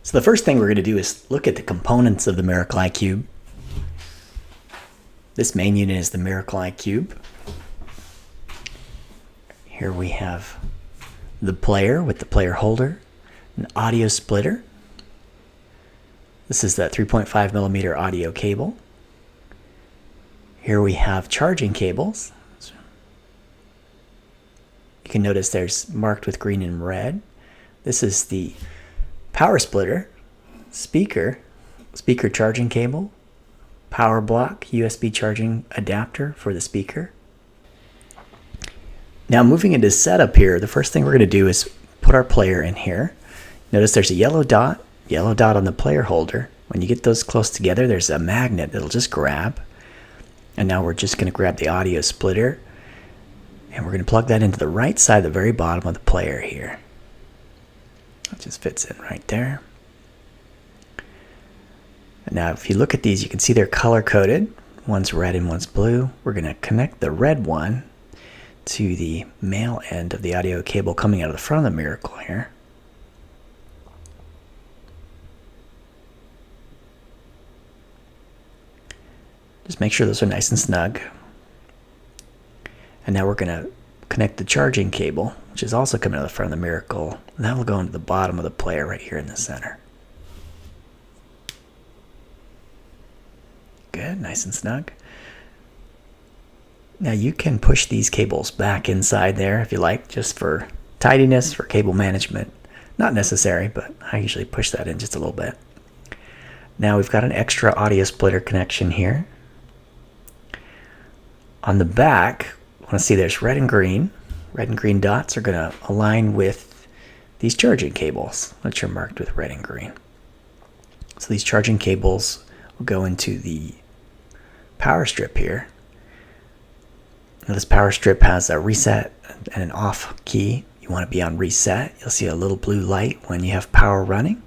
So the first thing we're going to do is look at the components of the Miracle iQube. This main unit is the Miracle iQube. Here we have the player with the player holder, an audio splitter. This is that 3.5 millimeter audio cable. Here we have charging cables. You can notice there's marked with green and red. This is the power splitter, speaker charging cable, power block, USB charging adapter for the speaker. Now moving into setup here, the first thing we're going to do is put our player in here. Notice there's a yellow dot on the player holder. When you get those close together, there's a magnet that'll just grab. And now we're just going to grab the audio splitter and we're going to plug that into the right side, the very bottom of the player here. It just fits in right there. And now if you look at these, you can see they're color coded. One's red and one's blue. We're going to connect the red one to the male end of the audio cable coming out of the front of the Miracle here. Just make sure those are nice and snug. And now we're going to connect the charging cable, which is also coming out of the front of the Miracle. And that will go into the bottom of the player right here in the center. Good, nice and snug. Now you can push these cables back inside there if you like, just for tidiness, for cable management. Not necessary, but I usually push that in just a little bit. Now we've got an extra audio splitter connection here. On the back, I want to see there's red and green. Red and green dots are going to align with these charging cables, which are marked with red and green. So these charging cables will go into the power strip here. Now this power strip has a reset and an off key. You want to be on reset. You'll see a little blue light when you have power running.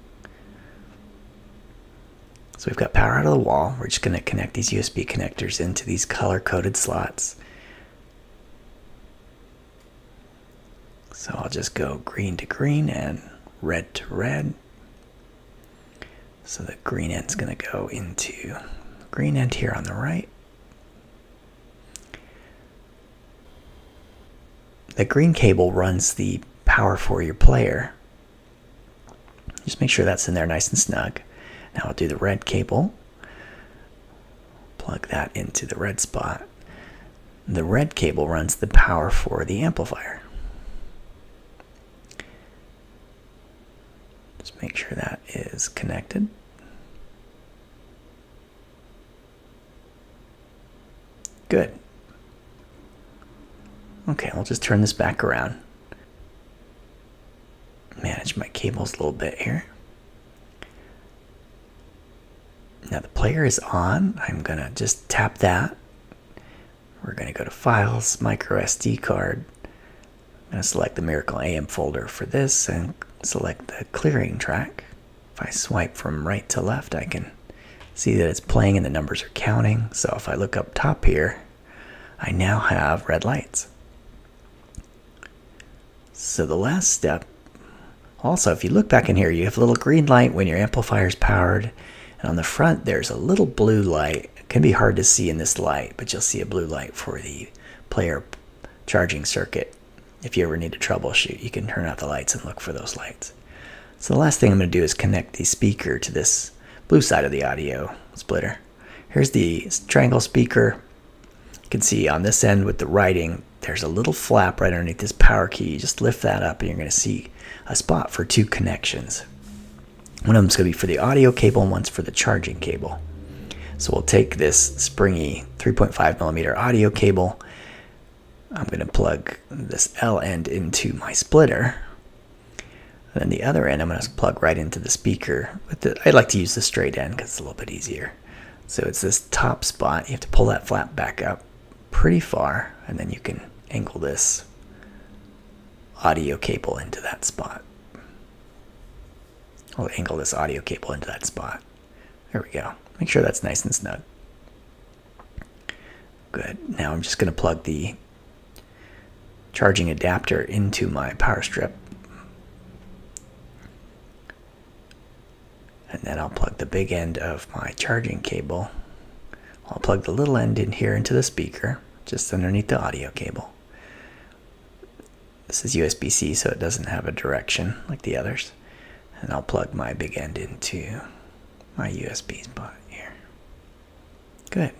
So we've got power out of the wall. We're just going to connect these USB connectors into these color-coded slots. So I'll just go green to green and red to red. So the green end's going to go into the green end here on the right. The green cable runs the power for your player. Just make sure that's in there nice and snug. Now I'll do the red cable. Plug that into the red spot. The red cable runs the power for the amplifier. Just make sure that is connected. Good. Okay, I'll just turn this back around. Manage my cables a little bit here. Now the player is on. I'm going to just tap that. We're going to go to Files, Micro SD card. I'm going to select the Miracle AM folder for this and select the clearing track. If I swipe from right to left, I can see that it's playing and the numbers are counting. So if I look up top here, I now have red lights. So the last step, also if you look back in here, you have a little green light when your amplifier is powered. And on the front, there's a little blue light. It can be hard to see in this light, but you'll see a blue light for the player charging circuit. If you ever need to troubleshoot, you can turn out the lights and look for those lights. So the last thing I'm going to do is connect the speaker to this blue side of the audio splitter. Here's the triangle speaker. You can see on this end with the writing, there's a little flap right underneath this power key. You just lift that up and you're going to see a spot for two connections. One of them is going to be for the audio cable and one's for the charging cable. So we'll take this springy 3.5 millimeter audio cable. I'm going to plug this L end into my splitter. And then the other end I'm going to plug right into the speaker. I like to use the straight end because it's a little bit easier. So it's this top spot. You have to pull that flap back up pretty far and then you can angle this audio cable into that spot. I'll angle this audio cable into that spot. There we go. Make sure that's nice and snug. Good. Now I'm just going to plug the charging adapter into my power strip. And then I'll plug the big end of my charging cable. I'll plug the little end in here into the speaker, just underneath the audio cable. This is USB-C, so it doesn't have a direction like the others. And I'll plug my big end into my USB spot here. Good.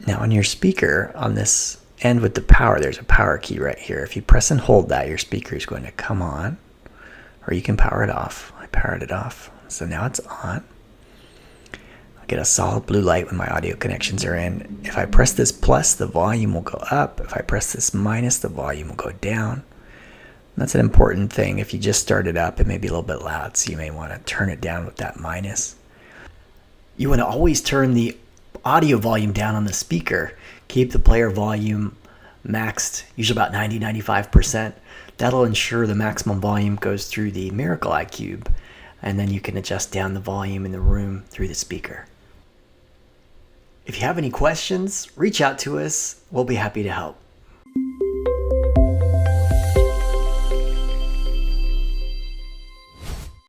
Now on your speaker, on this end with the power, there's a power key right here. If you press and hold that, your speaker is going to come on, or you can power it off. I powered it off, so now it's on. I get a solid blue light when my audio connections are in. If I press this plus, the volume will go up. If I press this minus, the volume will go down. That's an important thing. If you just start it up, it may be a little bit loud, so you may want to turn it down with that minus. You want to always turn the audio volume down on the speaker. Keep the player volume maxed, usually about 90-95%. That'll ensure the maximum volume goes through the Miracle iQube, and then you can adjust down the volume in the room through the speaker. If you have any questions, reach out to us. We'll be happy to help.